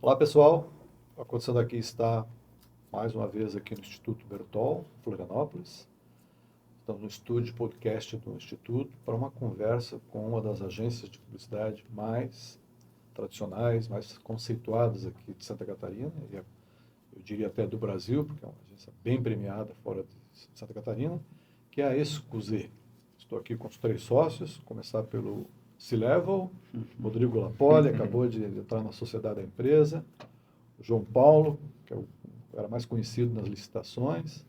Olá pessoal, acontecendo aqui está mais uma vez aqui no Instituto Bertol, Florianópolis. Estamos no estúdio de podcast do Instituto para uma conversa com uma das agências de publicidade mais tradicionais, mais conceituadas aqui de Santa Catarina, e eu diria até do Brasil, porque é uma agência bem premiada fora de Santa Catarina, que é a Excusez. Estou aqui com os três sócios, começar pelo C-Level, Rodrigo Lapoli, acabou de entrar na sociedade da empresa, o João Paulo, que era mais conhecido nas licitações,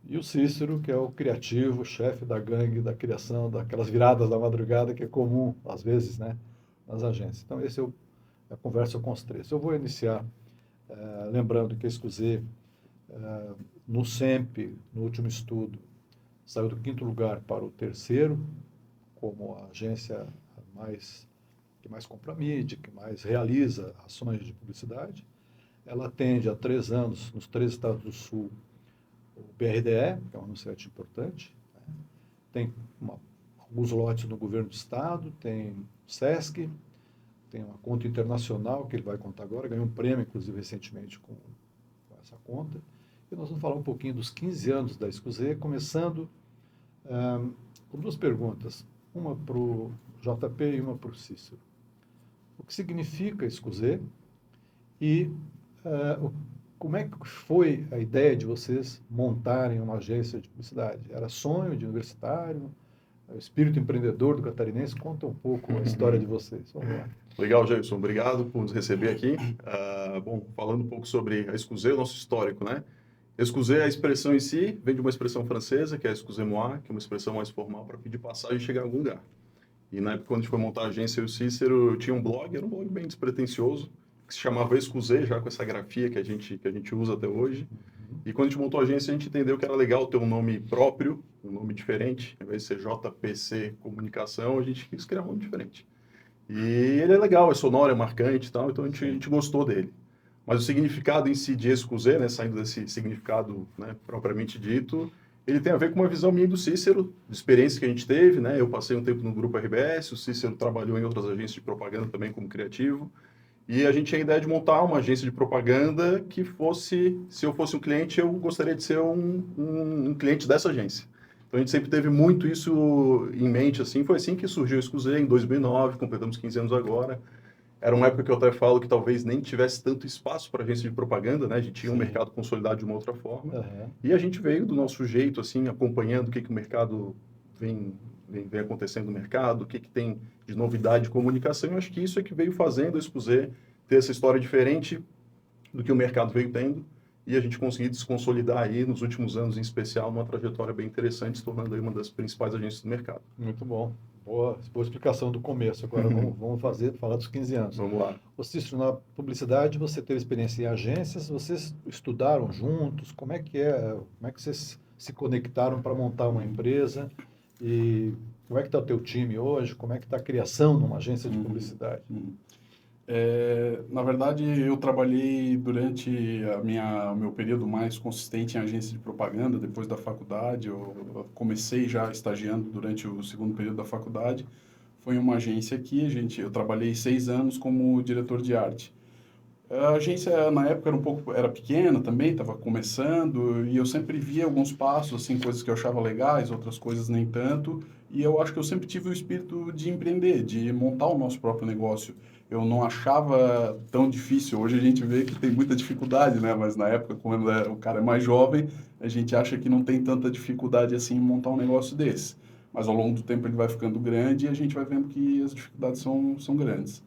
e o Cícero, que é o criativo, chefe da gangue da criação, daquelas viradas da madrugada que é comum, às vezes, né, nas agências. Então, essa é a conversa com os três. Eu vou iniciar lembrando que a Excusez, no SEMP, no último estudo, saiu do 5º lugar para o 3º, como a agência que mais compra mídia, que mais realiza ações de publicidade. Ela atende há 3 anos, nos 3 estados do Sul, o BRDE, que é um anunciante importante, né? Tem alguns lotes no governo do estado, tem SESC, tem uma conta internacional, que ele vai contar agora, ganhou um prêmio, inclusive, recentemente com essa conta. E nós vamos falar um pouquinho dos 15 anos da Excusez, começando com 2 perguntas, uma para o JP e uma para o Cícero. O que significa Excusez e como é que foi a ideia de vocês montarem uma agência de publicidade? Era sonho de universitário? O espírito empreendedor do catarinense? Conta um pouco a história de vocês. Vamos lá. Legal, Jailson. Obrigado por nos receber aqui. Bom, falando um pouco sobre a Excusez, o nosso histórico, né? Excusez, a expressão em si, vem de uma expressão francesa, que é excusez-moi, que é uma expressão mais formal para pedir passagem e chegar em algum lugar. E na época, quando a gente foi montar a agência, eu e o Cícero, eu tinha um blog, era um blog bem despretensioso, que se chamava Excusez, já com essa grafia que a gente usa até hoje. E quando a gente montou a agência, a gente entendeu que era legal ter um nome próprio, um nome diferente. Ao invés de ser JPC Comunicação, a gente quis criar um nome diferente. E ele é legal, é sonoro, é marcante e tal, então a gente gostou dele. Mas o significado em si de Excusez, né, saindo desse significado, né, propriamente dito, ele tem a ver com uma visão minha do Cícero, de experiência que a gente teve, né? Eu passei um tempo no Grupo RBS, o Cícero trabalhou em outras agências de propaganda também como criativo, e a gente tinha a ideia de montar uma agência de propaganda que fosse, se eu fosse um cliente, eu gostaria de ser um cliente dessa agência. Então a gente sempre teve muito isso em mente, assim, foi assim que surgiu o Excusez em 2009, completamos 15 anos agora. Era uma época que eu até falo que talvez nem tivesse tanto espaço para agência de propaganda, né? A gente tinha um mercado consolidado de uma outra forma. E a gente veio do nosso jeito, assim, acompanhando o que o mercado vem acontecendo no mercado, o que tem de novidade de comunicação. Eu acho que isso é que veio fazendo a Excusez ter essa história diferente do que o mercado veio tendo. E a gente conseguiu se consolidar aí nos últimos anos, em especial, numa trajetória bem interessante, se tornando aí uma das principais agências do mercado. Muito bom. Boa explicação do começo. Agora vamos falar dos 15 anos. Vamos lá. Ô Cícero, na publicidade você teve experiência em agências, vocês estudaram juntos? Como é que vocês se conectaram para montar uma empresa? E como é que está o teu time hoje? Como é que está a criação de uma agência de publicidade? Na verdade, eu trabalhei durante o meu período mais consistente em agência de propaganda, depois da faculdade. Eu comecei já estagiando durante o 2º período da faculdade. Foi uma agência aqui, eu trabalhei 6 anos como diretor de arte. A agência, na época, era pequena também, estava começando, e eu sempre via alguns passos, assim, coisas que eu achava legais, outras coisas nem tanto, e eu acho que eu sempre tive o espírito de empreender, de montar o nosso próprio negócio. Eu não achava tão difícil. Hoje a gente vê que tem muita dificuldade, né? Mas na época, quando o cara é mais jovem, a gente acha que não tem tanta dificuldade assim em montar um negócio desse. Mas ao longo do tempo ele vai ficando grande e a gente vai vendo que as dificuldades são grandes.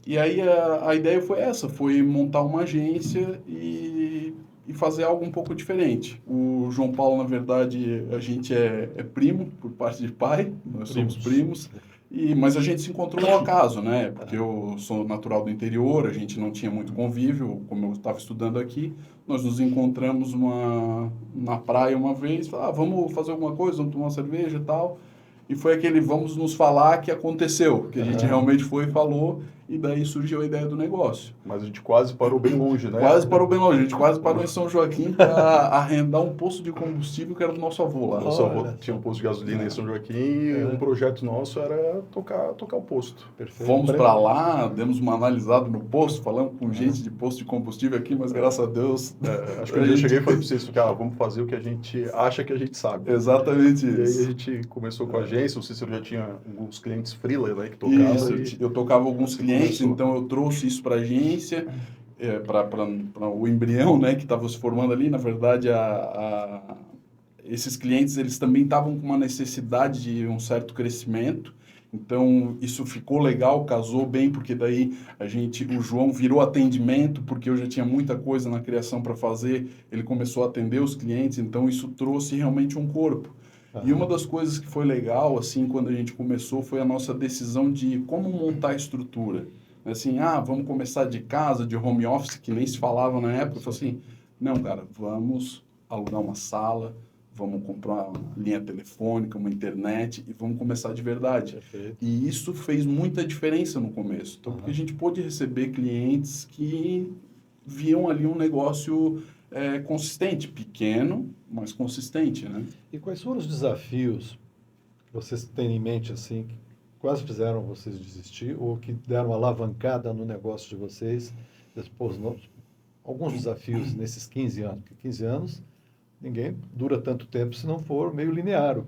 E aí a ideia foi essa, foi montar uma agência e fazer algo um pouco diferente. O João Paulo, na verdade, a gente é primo por parte de pai, nós somos primos. Mas a gente se encontrou ao acaso, né? Porque eu sou natural do interior, a gente não tinha muito convívio, como eu estava estudando aqui. Nós nos encontramos na praia uma vez, vamos fazer alguma coisa, vamos tomar uma cerveja e tal. E foi aquele vamos nos falar que aconteceu, que a gente realmente foi e falou. e daí surgiu a ideia do negócio. Mas a gente quase parou bem longe, né? Quase parou bem longe, a gente quase parou em São Joaquim para arrendar um posto de combustível que era do nosso avô lá. Nosso avô tinha um posto de gasolina em São Joaquim e um projeto nosso era tocar o posto. Perfeito. Fomos para lá, demos uma analisada no posto, falamos com gente de posto de combustível aqui, mas graças a Deus... Acho que um dia eu cheguei e falei para vocês, vamos fazer o que a gente acha que a gente sabe. Exatamente E aí isso. a gente começou com a agência, o Cícero já tinha alguns clientes freela, né, que tocavam. Isso, eu tocava alguns clientes, começou. então eu trouxe isso para a agência, para o embrião, né, que estava se formando ali. Na verdade, esses clientes eles também estavam com uma necessidade de um certo crescimento. Então, isso ficou legal, casou bem, porque daí o João virou atendimento, porque eu já tinha muita coisa na criação para fazer, ele começou a atender os clientes, então isso trouxe realmente um corpo. E uma das coisas que foi legal, assim, quando a gente começou, foi a nossa decisão de como montar a estrutura. Assim, vamos começar de casa, de home office, que nem se falava na época. Eu falei assim, não, cara, vamos alugar uma sala, vamos comprar uma linha telefônica, uma internet e vamos começar de verdade. Perfeito. E isso fez muita diferença no começo. Então, porque a gente pôde receber clientes que viam ali um negócio consistente, pequeno, mas consistente, né? E quais foram os desafios que vocês têm em mente, assim, que quase fizeram vocês desistir ou que deram uma alavancada no negócio de vocês? Depois, alguns desafios nesses 15 anos. Porque 15 anos, ninguém dura tanto tempo se não for meio linear o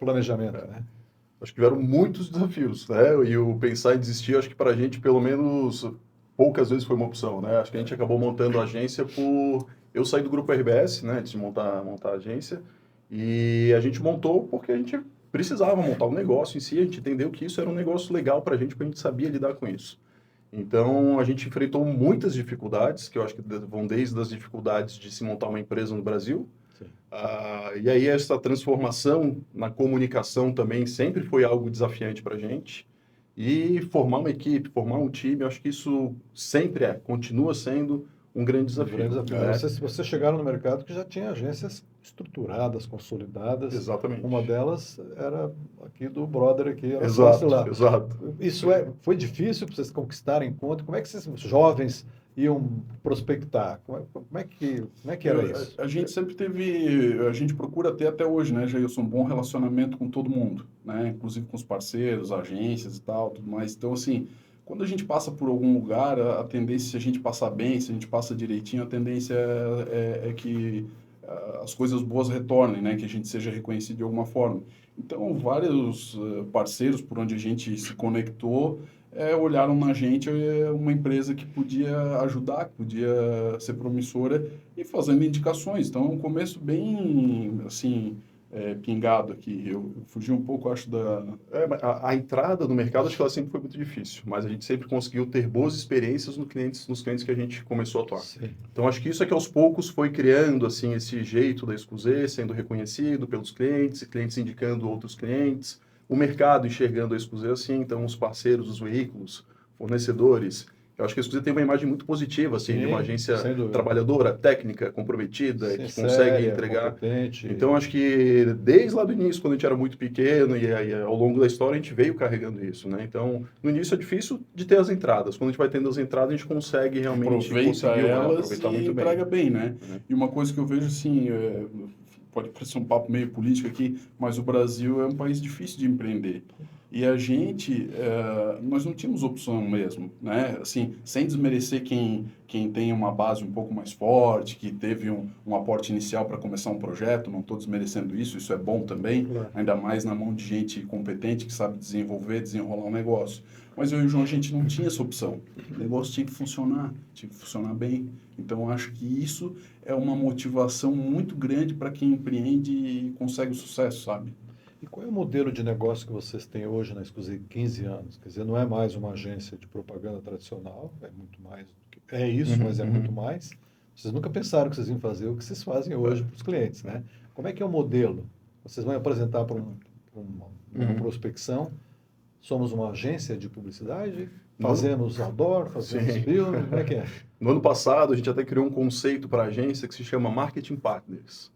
planejamento, né? Acho que tiveram muitos desafios, né? E o pensar em desistir, acho que para a gente, pelo menos, poucas vezes foi uma opção, né? Acho que a gente acabou montando a agência por... Eu saí do grupo RBS, né, antes de montar a agência, e a gente montou porque a gente precisava montar um negócio em si, a gente entendeu que isso era um negócio legal para a gente sabia lidar com isso. Então, a gente enfrentou muitas dificuldades, que eu acho que vão desde as dificuldades de se montar uma empresa no Brasil, e aí essa transformação na comunicação também sempre foi algo desafiante para a gente, e formar uma equipe, formar um time, eu acho que isso sempre continua sendo um grande desafio. Né? Vocês chegaram no mercado que já tinha agências estruturadas, consolidadas. Exatamente. Uma delas era aqui do brother aqui. Era exato, lá. Exato. Isso foi difícil para vocês conquistarem conta? Como é que vocês, jovens, iam prospectar? Como é que era isso? A gente sempre teve, a gente procura ter até hoje, né, Jailson, um bom relacionamento com todo mundo, né, inclusive com os parceiros, agências e tal, tudo mais. Então, assim, quando a gente passa por algum lugar, a tendência, se a gente passar bem, se a gente passa direitinho, a tendência é que as coisas boas retornem, né? Que a gente seja reconhecido de alguma forma. Então, vários parceiros por onde a gente se conectou olharam na gente uma empresa que podia ajudar, que podia ser promissora e fazendo indicações. Então, um começo bem, assim... pingado aqui. Eu fugi um pouco, acho, da... A entrada no mercado, acho que ela sempre foi muito difícil, mas a gente sempre conseguiu ter boas experiências nos clientes que a gente começou a atuar. Sim. Então, acho que isso é que aos poucos foi criando, assim, esse jeito da Excusez, sendo reconhecido pelos clientes, e clientes indicando outros clientes, o mercado enxergando a Excusez assim, então os parceiros, os veículos, fornecedores... Eu acho que a Excusez tem uma imagem muito positiva, assim, de uma agência trabalhadora, técnica, comprometida, que consegue entregar. Competente. Então, acho que desde lá do início, quando a gente era muito pequeno, e aí, ao longo da história, a gente veio carregando isso, né? Então, no início é difícil de ter as entradas. Quando a gente vai tendo as entradas, a gente consegue realmente aproveitar muito bem. Entrega bem, né? E uma coisa que eu vejo, assim, pode parecer um papo meio político aqui, mas o Brasil é um país difícil de empreender. E a gente, nós não tínhamos opção mesmo, né? Assim, sem desmerecer quem tem uma base um pouco mais forte, que teve um aporte inicial para começar um projeto, não estou desmerecendo isso é bom também, claro. Ainda mais na mão de gente competente que sabe desenrolar um negócio. Mas eu e o João, a gente não tinha essa opção. O negócio tinha que funcionar bem. Então, acho que isso é uma motivação muito grande para quem empreende e consegue o sucesso, sabe? E qual é o modelo de negócio que vocês têm hoje na Excusez 15 anos? Quer dizer, não é mais uma agência de propaganda tradicional, é muito mais do que... É isso, mas é muito mais. Vocês nunca pensaram que vocês iam fazer o que vocês fazem hoje para os clientes, né? Como é que é o modelo? Vocês vão apresentar para uma prospecção? Somos uma agência de publicidade? Fazemos outdoor, fazemos build? Como é que é? No ano passado, a gente até criou um conceito para a agência que se chama Marketing Partners.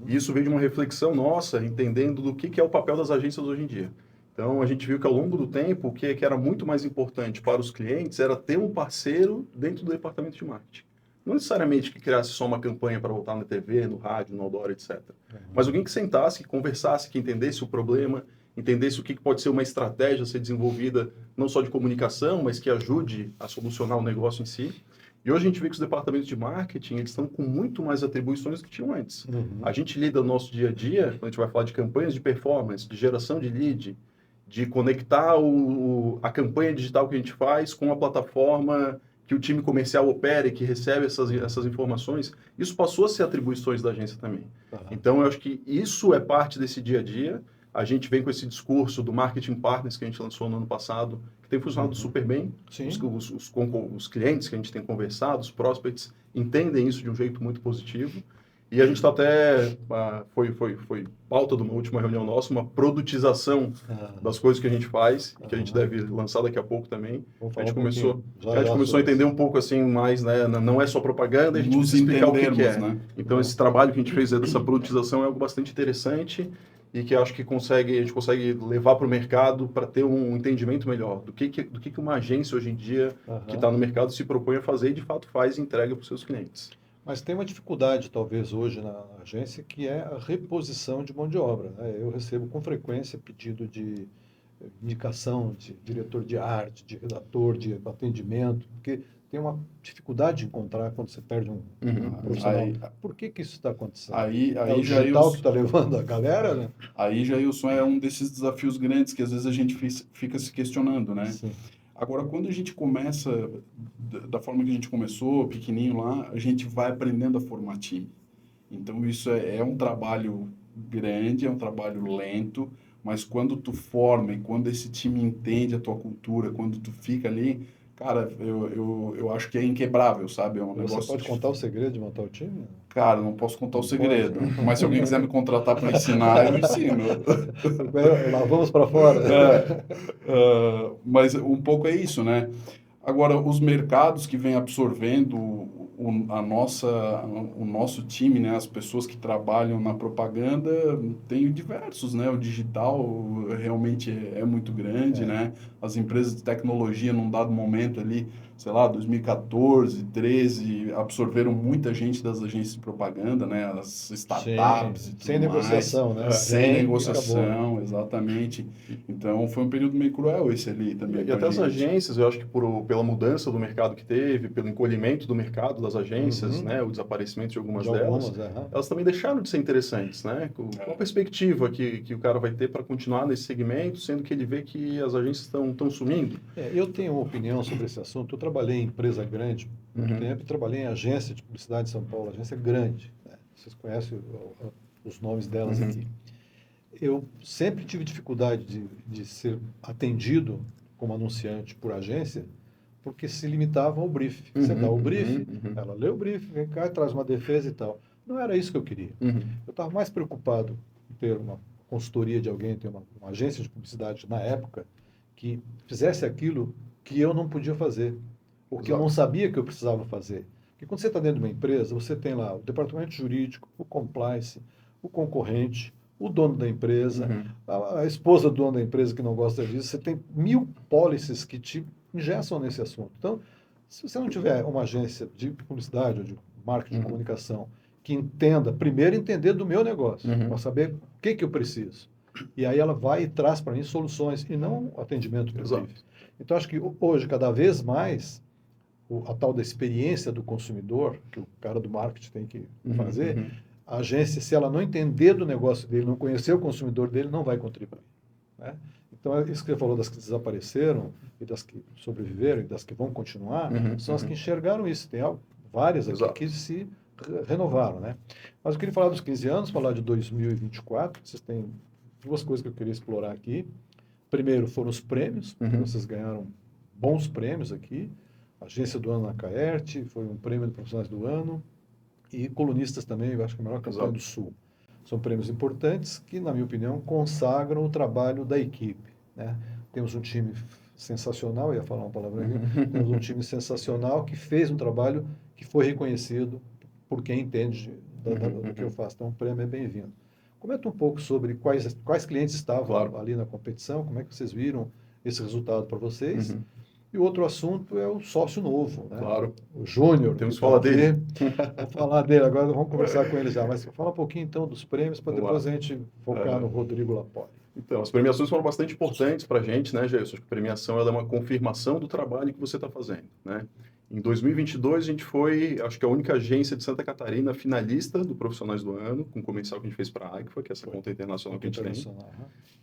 E isso veio de uma reflexão nossa, entendendo do que é o papel das agências hoje em dia. Então, a gente viu que ao longo do tempo, o que era muito mais importante para os clientes era ter um parceiro dentro do departamento de marketing. Não necessariamente que criasse só uma campanha para voltar na TV, no rádio, no outdoor, etc. Mas alguém que sentasse, que conversasse, que entendesse o problema, entendesse o que pode ser uma estratégia a ser desenvolvida, não só de comunicação, mas que ajude a solucionar o negócio em si. E hoje a gente vê que os departamentos de marketing, eles estão com muito mais atribuições do que tinham antes. A gente lida no nosso dia a dia, quando a gente vai falar de campanhas de performance, de geração de lead, de conectar a campanha digital que a gente faz com a plataforma que o time comercial opera e que recebe essas informações, isso passou a ser atribuições da agência também. Então, eu acho que isso é parte desse dia a dia. A gente vem com esse discurso do Marketing Partners que a gente lançou no ano passado, que tem funcionado super bem. Os clientes que a gente tem conversado, os prospects, entendem isso de um jeito muito positivo. E a gente está até, foi pauta de uma última reunião nossa, uma produtização das coisas que a gente faz, que a gente deve lançar daqui a pouco também. A gente começou a entender um pouco assim mais, né? Não é só propaganda, a gente precisa explicar o que é. Né? Então, esse trabalho que a gente fez dessa produtização é algo bastante interessante e que acho que a gente consegue levar para o mercado para ter um entendimento melhor do que uma agência hoje em dia que está no mercado se propõe a fazer e de fato faz e entrega para os seus clientes. Mas tem uma dificuldade, talvez, hoje na agência, que é a reposição de mão de obra. Né? Eu recebo com frequência pedido de indicação de diretor de arte, de redator, de atendimento, porque tem uma dificuldade de encontrar quando você perde um profissional. Por que isso está acontecendo? É o digital que está levando a galera, né? Aí, Jailson, é um desses desafios grandes que às vezes a gente fica se questionando, né? Sim. Agora, quando a gente começa, da forma que a gente começou, pequenininho lá, a gente vai aprendendo a formar time. Então, isso é um trabalho grande, é um trabalho lento, mas quando tu forma e quando esse time entende a tua cultura, quando tu fica ali, cara, eu acho que é inquebrável, sabe? É um negócio. Você pode contar o segredo de montar o time? Cara, não posso contar o segredo, mas se alguém quiser me contratar para ensinar, eu ensino. Lá vamos para fora. Mas um pouco é isso, né? Agora, os mercados que vêm absorvendo o nosso time, né? As pessoas que trabalham na propaganda, tem diversos, né? O digital realmente é muito grande, né? As empresas de tecnologia, num dado momento ali, sei lá, 2014, 13, absorveram muita gente das agências de propaganda, né? As startups e tudo sem negociação, mais. né? Sem negociação, exatamente. Então, foi um período meio cruel esse ali também. E até as agências, eu acho que pela mudança do mercado que teve, pelo encolhimento do mercado das agências, né? O desaparecimento de algumas delas, elas também deixaram de ser interessantes, né? Qual a perspectiva que o cara vai ter para continuar nesse segmento, sendo que ele vê que as agências estão sumindo? Eu tenho uma opinião sobre esse assunto. Eu trabalhei em empresa grande muito tempo e trabalhei em agência de publicidade de São Paulo, agência grande. Né? Vocês conhecem os nomes delas aqui. Eu sempre tive dificuldade de ser atendido como anunciante por agência, porque se limitavam ao brief. Você dá o brief, ela lê o brief, vem cá, traz uma defesa e tal. Não era isso que eu queria. Eu estava mais preocupado em ter uma consultoria de alguém, ter uma agência de publicidade na época, que fizesse aquilo que eu não podia fazer, ou que eu não sabia que eu precisava fazer. Porque quando você está dentro de uma empresa, você tem lá o departamento jurídico, o compliance, o concorrente, o dono da empresa, a esposa do dono da empresa que não gosta disso, você tem 1000 policies que te engessam nesse assunto. Então, se você não tiver uma agência de publicidade ou de marketing de comunicação que entenda, primeiro entender do meu negócio, para saber o que eu preciso. E aí ela vai e traz para mim soluções, e não atendimento por brief. Então, acho que hoje, cada vez mais, a tal da experiência do consumidor, que o cara do marketing tem que fazer, a agência, se ela não entender do negócio dele, não conhecer o consumidor dele, não vai contribuir. Né? Então, isso que você falou das que desapareceram, e das que sobreviveram, e das que vão continuar, são as que enxergaram isso. Tem várias aqui que se renovaram. Né? Mas eu queria falar dos 15 anos, falar de 2024. Vocês têm duas coisas que eu queria explorar aqui. Primeiro foram os prêmios, vocês ganharam bons prêmios aqui. Agência do Ano na Caerte, foi um prêmio de profissionais do ano, e colunistas também, eu acho que é a melhor campanha do Sul. São prêmios importantes que, na minha opinião, consagram o trabalho da equipe. Né? Temos um time sensacional, eu ia falar uma palavra aqui, temos um time sensacional que fez um trabalho que foi reconhecido por quem entende do que eu faço. Então, o prêmio é bem-vindo. Comenta um pouco sobre quais clientes estavam Claro. ali na competição, como é que vocês viram esse resultado para vocês. Uhum. E o outro assunto é o sócio novo, né? Claro. O Júnior, que Temos que está falar aqui. dele. Vamos falar dele agora, vamos conversar com ele já. Mas fala um pouquinho então dos prêmios para Vamos depois lá. a gente focar no Rodrigo Lapoli. Então, as premiações foram bastante importantes para a gente, né, Jailson? Acho que a premiação ela é uma confirmação do trabalho que você está fazendo, né? Em 2022, a gente foi, acho que a única agência de Santa Catarina finalista do Profissionais do Ano, com o comercial que a gente fez para a Agfa, que é essa conta internacional que a gente tem.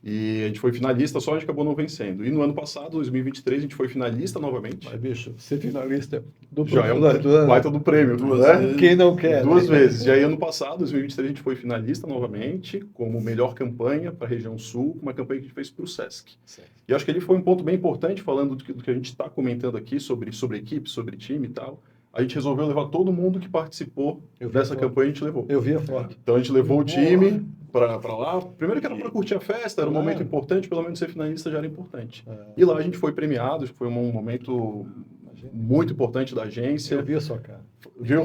E a gente foi finalista, só a gente acabou não vencendo. E no ano passado, 2023, a gente foi finalista novamente. Mas, bicho, ser finalista do Já é um Profissionais do Ano, baita do prêmio, né? quem não quer? Duas né? vezes. E aí, ano passado, 2023, a gente foi finalista novamente, como melhor campanha para a região sul, uma campanha que a gente fez para o SESC. Certo. E acho que ele foi um ponto bem importante, falando do que a gente está comentando aqui, sobre equipe, sobre time e tal. A gente resolveu levar todo mundo que participou dessa campanha, a gente levou. Eu vi a foto. Então, a gente levou o time para lá. Primeiro que era para curtir a festa, era um Claro. momento importante, pelo menos ser finalista já era importante. É. E lá a gente foi premiado, acho que foi um momento muito importante da agência. Eu vi a sua cara. Viu?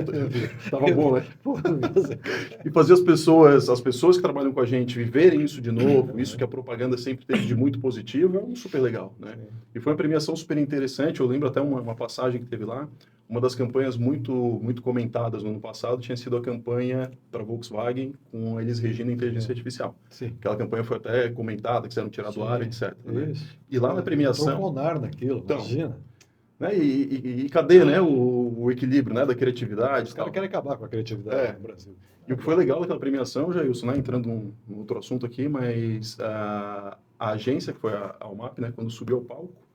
Tava bom, né? Pô, eu vi a sua cara. E fazer as pessoas que trabalham com a gente viverem isso de novo, isso que a propaganda sempre teve de muito positivo, é um super legal, né? E foi uma premiação super interessante. Eu lembro até uma passagem que teve lá. Uma das campanhas muito comentadas no ano passado tinha sido a campanha para Volkswagen com a Elis Regina Inteligência Artificial. Sim. Aquela campanha foi até comentada, quiseram tirar do ar, etc. Né? Isso. E lá na premiação... Entrou Conar naquilo, Então, imagina. Né? E cadê, né, o equilíbrio, né, da criatividade? Os caras querem acabar com a criatividade no Brasil. E o que foi legal daquela premiação, Jailson, né, entrando num outro assunto aqui, mas a agência, que foi a Almap, né, quando subiu ao palco,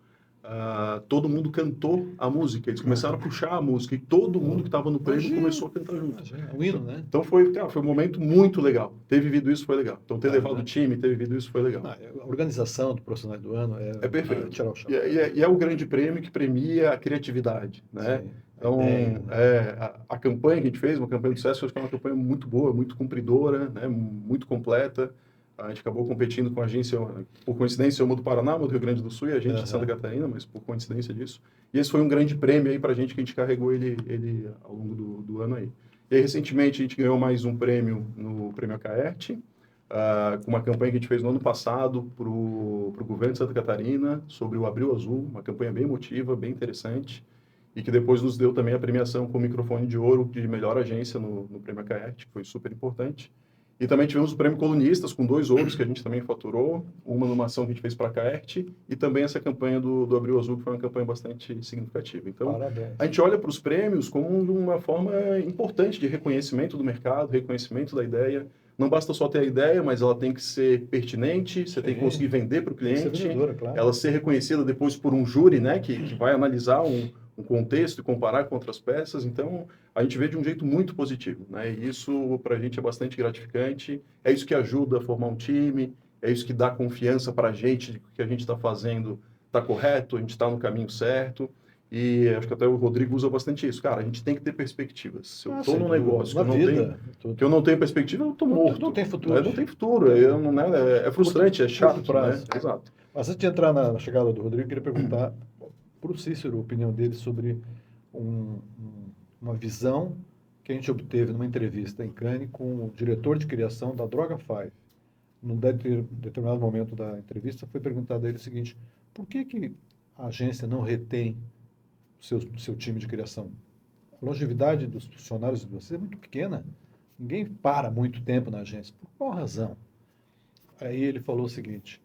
todo mundo cantou a música. Eles começaram a puxar a música e todo mundo que estava no prêmio começou a cantar junto. É um hino, né? Então foi um momento muito legal. Ter vivido isso foi legal. Então ter levado o time, ter vivido isso foi legal. A organização do Profissionais do Ano é perfeito. tirar o chapéu. E é o grande prêmio que premia a criatividade, né? Sim. Então, Ideia, né? a campanha que a gente fez, uma campanha do SESC, acho que é uma campanha muito boa, muito cumpridora, né? Muito completa. A gente acabou competindo com a agência, por coincidência, uma do Paraná, uma do Rio Grande do Sul, e a gente de Santa Catarina, mas por coincidência disso. E esse foi um grande prêmio aí pra gente, que a gente carregou ele ao longo do ano aí. E aí, recentemente, a gente ganhou mais um prêmio no Prêmio Acaerte, com uma campanha que a gente fez no ano passado para o governo de Santa Catarina, sobre o Abril Azul, uma campanha bem emotiva, bem interessante, e que depois nos deu também a premiação com o microfone de ouro de melhor agência no Prêmio Acaerte, que foi super importante. E também tivemos o prêmio Colunistas, com 2 ouros que a gente também faturou, uma numa ação que a gente fez para a Caerte, e também essa campanha do Abril Azul, que foi uma campanha bastante significativa. Então, Parabéns. a gente olha para os prêmios como uma forma importante de reconhecimento do mercado, reconhecimento da ideia. Não basta só ter a ideia, mas ela tem que ser pertinente, você tem que conseguir vender para o cliente, claro. ela ser reconhecida depois por um júri, né, que vai analisar um contexto e comparar com outras peças. Então, a gente vê de um jeito muito positivo, né? E isso, para a gente, é bastante gratificante. É isso que ajuda a formar um time, é isso que dá confiança para a gente de que o que a gente está fazendo está correto, a gente está no caminho certo. E acho que até o Rodrigo usa bastante isso. Cara, a gente tem que ter perspectivas. Se eu estou num negócio que eu não tenho perspectiva, eu estou morto. Não tem futuro. Não tem futuro. É frustrante, é chato, né? Exato. Mas antes de entrar na chegada do Rodrigo, eu queria perguntar para o Cícero a opinião dele sobre uma visão que a gente obteve numa entrevista em Cannes com o diretor de criação da Droga 5. Num determinado momento da entrevista, foi perguntado a ele o seguinte: por que a agência não retém seu time de criação? A longevidade dos funcionários de vocês é muito pequena. Ninguém para muito tempo na agência. Por qual razão? Aí ele falou o seguinte: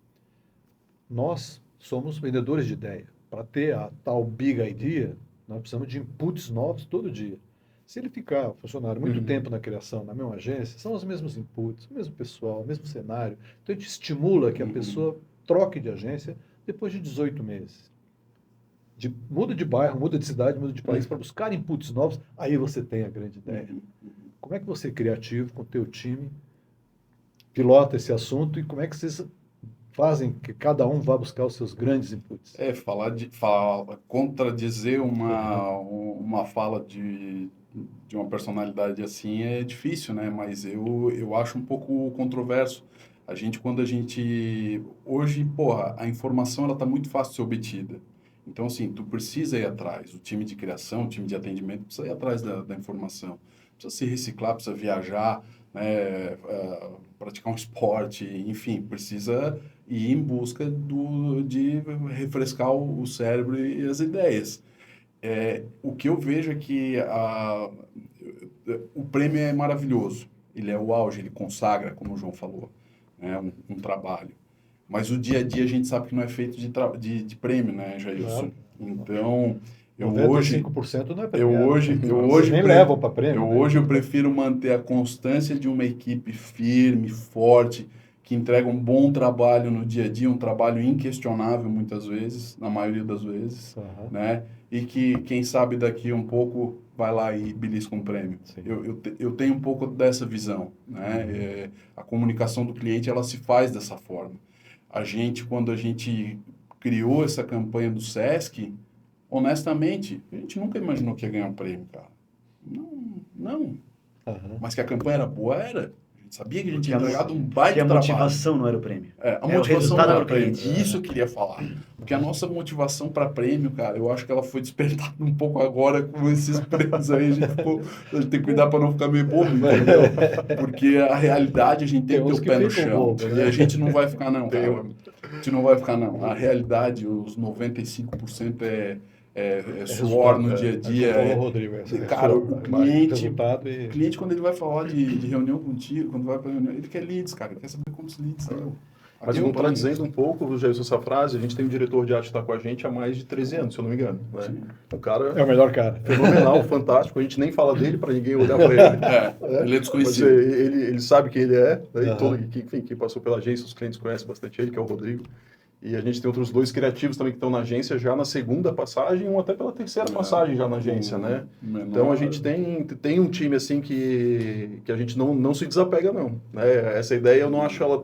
nós somos vendedores de ideia. Para ter a tal big idea, nós precisamos de inputs novos todo dia. Se ele ficar, o funcionário, muito tempo na criação, na mesma agência, são os mesmos inputs, o mesmo pessoal, o mesmo cenário. Então, a gente estimula que a pessoa troque de agência depois de 18 meses. Muda de bairro, muda de cidade, muda de país, para buscar inputs novos, aí você tem a grande ideia. Como é que você, criativo, com o teu time, pilota esse assunto e como é que vocês fazem que cada um vá buscar os seus grandes inputs? Contradizer uma fala de uma personalidade assim é difícil, né? Mas eu acho um pouco controverso. Hoje, a informação ela tá muito fácil de ser obtida. Então, assim, tu precisa ir atrás. O time de criação, o time de atendimento precisa ir atrás da informação. Precisa se reciclar, precisa viajar, né, praticar um esporte, enfim, precisa ir em busca de refrescar o cérebro e as ideias. O que eu vejo é que o prêmio é maravilhoso, ele é o auge, ele consagra, como o João falou, né, um trabalho. Mas o dia a dia a gente sabe que não é feito de prêmio, né, Jailson? Claro. Então, eu 95% não é prêmio. hoje nem levam para prêmio. Hoje eu prefiro manter a constância de uma equipe firme, forte, que entrega um bom trabalho no dia a dia, um trabalho inquestionável muitas vezes, na maioria das vezes, né? E que, quem sabe, daqui um pouco vai lá e belisca um prêmio. Eu tenho um pouco dessa visão, né? A comunicação do cliente, ela se faz dessa forma. Quando a gente criou essa campanha do Sesc, honestamente, a gente nunca imaginou que ia ganhar um prêmio, cara. Não. Mas que a campanha era boa, era. A gente sabia que a gente tinha entregado um baita trabalho. Que a motivação não era o prêmio. A motivação não era o prêmio. Isso eu queria falar. Porque a nossa motivação para prêmio, cara, eu acho que ela foi despertada um pouco agora com esses prêmios aí. A gente tem que cuidar para não ficar meio bobo, entendeu? Porque a realidade a gente tem que ter o pé no chão. Bobo, né? E a gente não vai ficar, não, cara. A gente não vai ficar, não. A realidade, os 95% é suor no dia a dia. Rodrigo, cara, o cliente, cliente, quando ele vai falar de reunião contigo, quando vai para reunião, ele quer leads, cara. Ele quer saber como os leads são. Mas contradizendo um pouco, Jailson, essa frase, a gente tem um diretor de arte que está com a gente há mais de 13 anos, se eu não me engano. Né? O cara é o melhor cara. Fenomenal, fantástico. A gente nem fala dele para ninguém olhar para ele. Ele é desconhecido. Mas ele sabe quem ele é. Né? Enfim, quem passou pela agência, os clientes conhecem bastante ele, que é o Rodrigo. E a gente tem outros 2 criativos também que estão na agência já na segunda passagem, ou até pela terceira passagem já na agência, né? Então a gente tem um time assim que a gente não se desapega, não. Né? Essa ideia eu não acho ela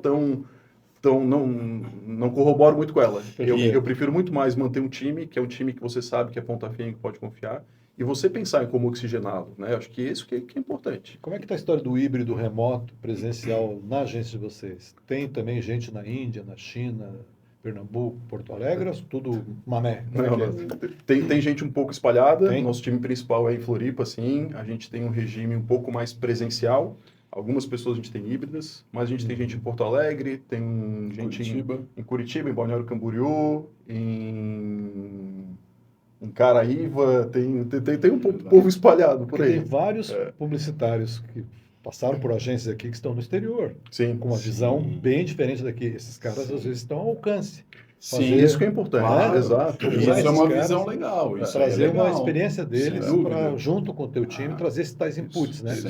não corroboro muito com ela. Eu prefiro muito mais manter um time, que é um time que você sabe que é ponta firme, que pode confiar, e você pensar em como oxigená-lo, né? Acho que isso que é importante. Como é que está a história do híbrido remoto, presencial na agência de vocês? Tem também gente na Índia, na China, Pernambuco, Porto Alegre, tudo mané? Tem gente um pouco espalhada, Tem? Nosso time principal é em Floripa, sim, a gente tem um regime um pouco mais presencial, algumas pessoas a gente tem híbridas, mas a gente tem gente em Porto Alegre, tem gente em Curitiba, em Balneário Camboriú, em Caraíva, tem um povo espalhado por aí. Tem vários publicitários que passaram por agências aqui que estão no exterior, com uma visão bem diferente daqui. Esses caras, às vezes, estão ao alcance. Sim, isso que é importante. Claro. Exato. Isso é uma visão legal. Trazer uma experiência deles para, junto com o teu time, trazer esses tais inputs, né? Sim.